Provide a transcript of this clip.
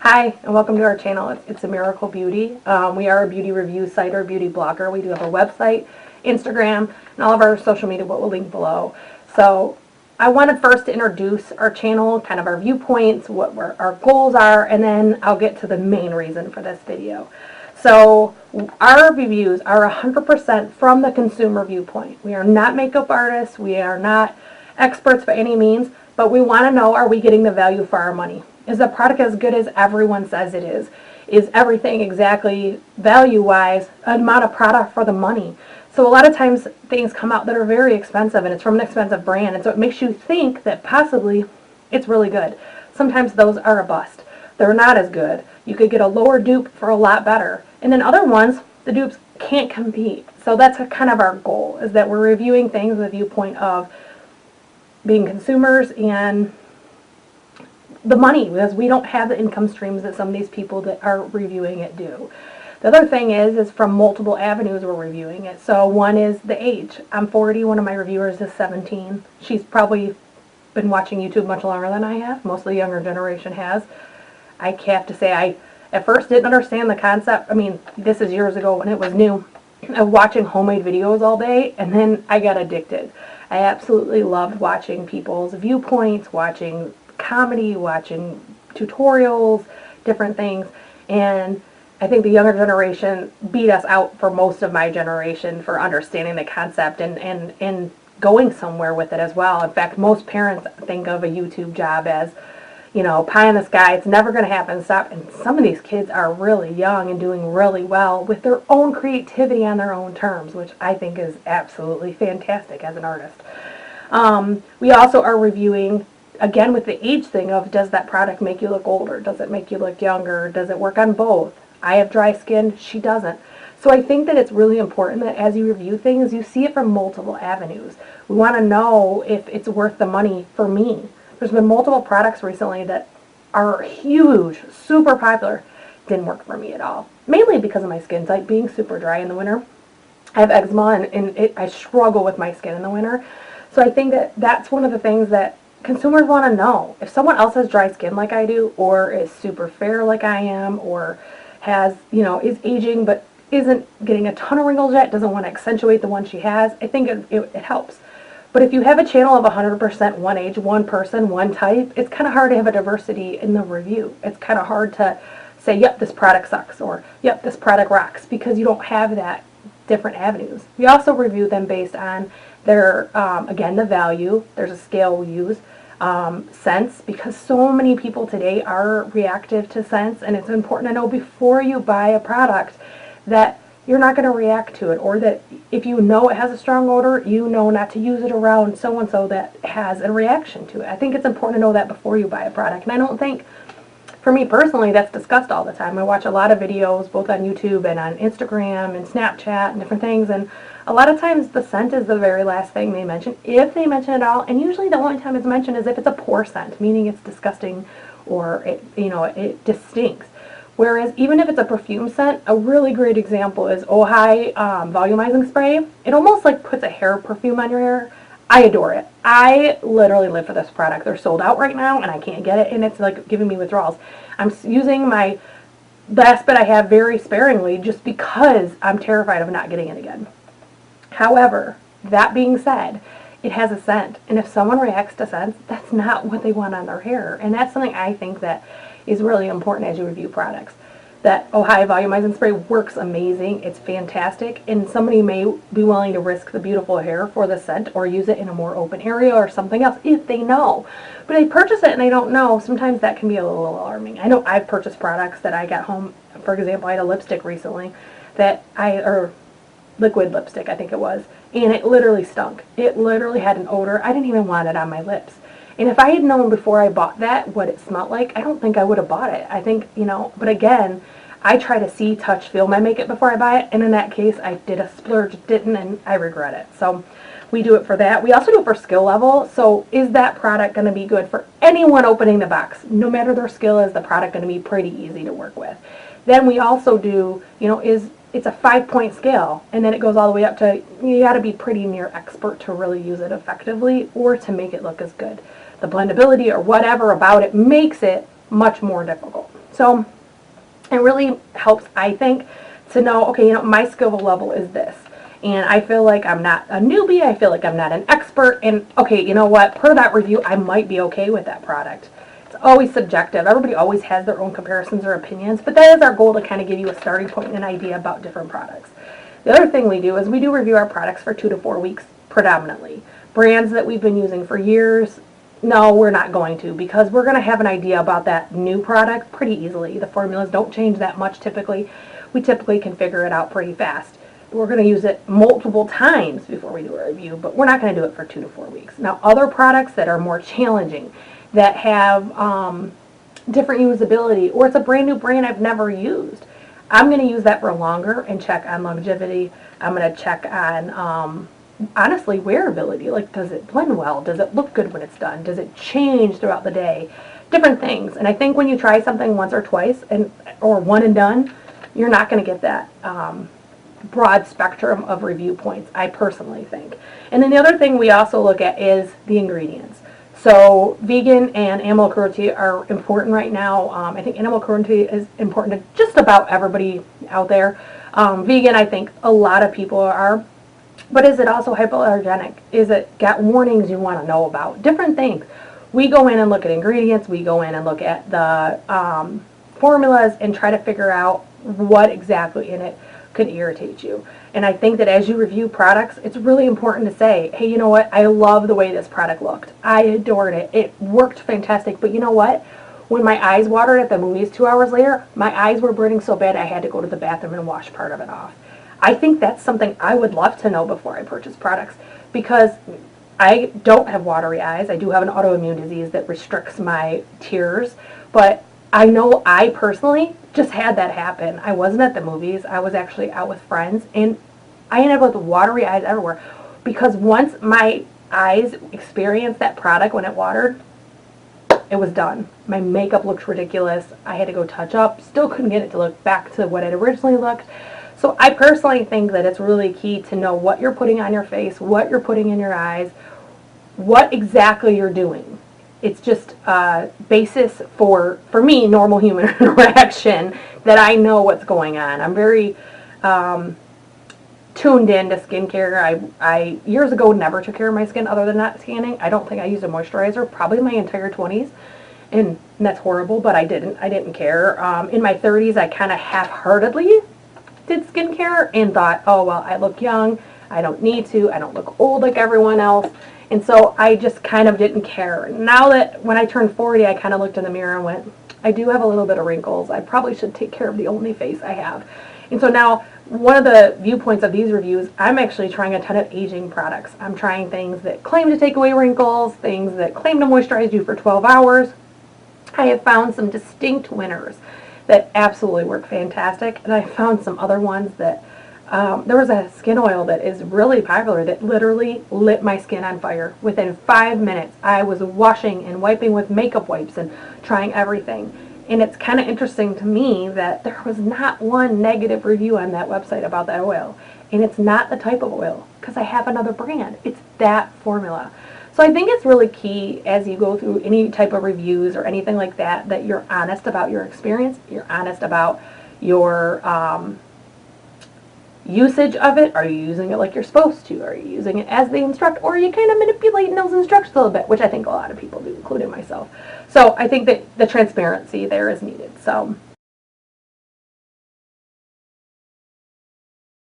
Hi, and welcome to our channel. It's A Miracle Beauty. We are a beauty review site or beauty blogger. We do have a website, Instagram, and all of our social media, what we'll link below. So I wanted first to introduce our channel, kind of our viewpoints, what our goals are, and then I'll get to the main reason for this video. So our reviews are 100% from the consumer viewpoint. We are not makeup artists. We are not experts by any means, but we want to know, are we getting the value for our money? Is the product as good as everyone says it is? Is everything exactly value-wise amount of product for the money? So a lot of times things come out that are very expensive and it's from an expensive brand, and so it makes you think that possibly it's really good. Sometimes those are a bust. They're not as good. You could get a lower dupe for a lot better. And then other ones, the dupes can't compete. So that's kind of our goal, is that we're reviewing things with a viewpoint of being consumers and the money, because we don't have the income streams that some of these people that are reviewing it do. The other thing is from multiple avenues we're reviewing it. So one is the age. I'm 40, one of my reviewers is 17. She's probably been watching YouTube much longer than I have. Most of the younger generation has. I have to say, I at first didn't understand the concept. I mean, this is years ago when it was new. I was watching homemade videos all day, and then I got addicted. I absolutely loved watching people's viewpoints, watching comedy, watching tutorials, different things, and I think the younger generation beat us out for most of my generation for understanding the concept and going somewhere with it as well. In fact, most parents think of a YouTube job as, you know, pie in the sky, it's never going to happen, stop. And some of these kids are really young and doing really well with their own creativity on their own terms, which I think is absolutely fantastic as an artist. We also are reviewing, again, with the age thing of, does that product make you look older? Does it make you look younger? Does it work on both? I have dry skin, she doesn't. So I think that it's really important that as you review things, you see it from multiple avenues. We want to know if it's worth the money for me. There's been multiple products recently that are huge, super popular. Didn't work for me at all. Mainly because of my skin type being super dry in the winter. I have eczema and I struggle with my skin in the winter. So I think that that's one of the things that consumers want to know. If someone else has dry skin like I do, or is super fair like I am, or has, you know, is aging but isn't getting a ton of wrinkles yet, doesn't want to accentuate the one she has, I think it helps. But if you have a channel of 100% one age, one person, one type, it's kind of hard to have a diversity in the review. It's kind of hard to say, yep, this product sucks, or yep, this product rocks, because you don't have that different avenues. We also review them based on their, again, the value. There's a scale we use. Scents, because so many people today are reactive to scents, and it's important to know before you buy a product that you're not going to react to it, or that if you know it has a strong odor, you know not to use it around so-and-so that has a reaction to it. I think it's important to know that before you buy a product, and I don't think, for me personally, that's discussed all the time. I watch a lot of videos both on YouTube and on Instagram and Snapchat and different things, and a lot of times the scent is the very last thing they mention, if they mention it at all, and usually the only time it's mentioned is if it's a poor scent, meaning it's disgusting or it just stinks. Whereas even if it's a perfume scent, a really great example is Ohai volumizing spray. It almost like puts a hair perfume on your hair. I adore it. I literally live for this product. They're sold out right now and I can't get it, and it's like giving me withdrawals. I'm using my last bit I have very sparingly just because I'm terrified of not getting it again. However, that being said, it has a scent, and if someone reacts to scents, that's not what they want on their hair, and that's something I think that is really important as you review products. That Ohai volumizing spray works amazing, it's fantastic, and somebody may be willing to risk the beautiful hair for the scent or use it in a more open area or something else if they know. But they purchase it and they don't know, sometimes that can be a little alarming. I know I've purchased products that I got home. For example, I had a lipstick recently that liquid lipstick, I think it was, and it literally stunk. It literally had an odor. I didn't even want it on my lips. And if I had known before I bought that what it smelled like, I don't think I would have bought it. I think, you know, but again, I try to see, touch, feel my makeup before I buy it, and in that case, I did a splurge, didn't, and I regret it. So we do it for that. We also do it for skill level. So is that product going to be good for anyone opening the box? No matter their skill, is the product going to be pretty easy to work with? Then we also do, you know, it's a 5-point scale, and then it goes all the way up to, you got to be pretty near expert to really use it effectively or to make it look as good. The blendability or whatever about it makes it much more difficult. So it really helps, I think, to know, okay, my skill level is this. And I feel like I'm not a newbie. I feel like I'm not an expert. And, okay, you know what? Per that review, I might be okay with that product. It's always subjective. Everybody always has their own comparisons or opinions. But that is our goal, to kind of give you a starting point and an idea about different products. The other thing we do is we do review our products for 2 to 4 weeks predominantly. Brands that we've been using for years, no, we're not going to, because we're going to have an idea about that new product pretty easily. The formulas don't change that much typically. We typically can figure it out pretty fast. We're going to use it multiple times before we do a review, but we're not going to do it for 2 to 4 weeks. Now, other products that are more challenging, that have different usability, or it's a brand new brand I've never used, I'm going to use that for longer and check on longevity. I'm going to check on, honestly, wearability. Like, does it blend well? Does it look good when it's done? Does it change throughout the day? Different things. And I think when you try something once or twice, or one and done, you're not going to get that broad spectrum of review points, I personally think. And then the other thing we also look at is the ingredients. So vegan and animal cruelty are important right now. I think animal cruelty is important to just about everybody out there. Vegan, I think a lot of people are. But is it also hypoallergenic? Is it got warnings you want to know about? Different things. We go in and look at ingredients. We go in and look at the formulas and try to figure out what exactly in it could irritate you. And I think that as you review products, it's really important to say, hey, you know what? I love the way this product looked. I adored it. It worked fantastic. But you know what? When my eyes watered at the movies 2 hours later, my eyes were burning so bad I had to go to the bathroom and wash part of it off. I think that's something I would love to know before I purchase products, because I don't have watery eyes. I do have an autoimmune disease that restricts my tears, but I know I personally just had that happen. I wasn't at the movies. I was actually out with friends, and I ended up with watery eyes everywhere, because once my eyes experienced that product when it watered, it was done. My makeup looked ridiculous. I had to go touch up. Still couldn't get it to look back to what it originally looked. So I personally think that it's really key to know what you're putting on your face, what you're putting in your eyes, what exactly you're doing. It's just a basis for me, normal human interaction, that I know what's going on. I'm very tuned in to skincare. I years ago never took care of my skin other than not tanning. I don't think I used a moisturizer probably my entire 20s. And that's horrible, but I didn't care. In my 30s, I kind of half-heartedly did skincare and thought, oh, well, I look young. I don't need to. I don't look old like everyone else. And so I just kind of didn't care. Now that when I turned 40, I kind of looked in the mirror and went, I do have a little bit of wrinkles. I probably should take care of the only face I have. And so now one of the viewpoints of these reviews, I'm actually trying a ton of aging products. I'm trying things that claim to take away wrinkles, things that claim to moisturize you for 12 hours. I have found some distinct winners that absolutely work fantastic. And I found some other ones that there was a skin oil that is really popular that literally lit my skin on fire. Within 5 minutes, I was washing and wiping with makeup wipes and trying everything. And it's kind of interesting to me that there was not one negative review on that website about that oil. And it's not the type of oil, because I have another brand. It's that formula. So I think it's really key as you go through any type of reviews or anything like that, that you're honest about your experience, you're honest about your usage of it. Are you using it like you're supposed to? Are you using it as they instruct? Or are you kind of manipulating those instructions a little bit, which I think a lot of people do, including myself. So I think that the transparency there is needed. So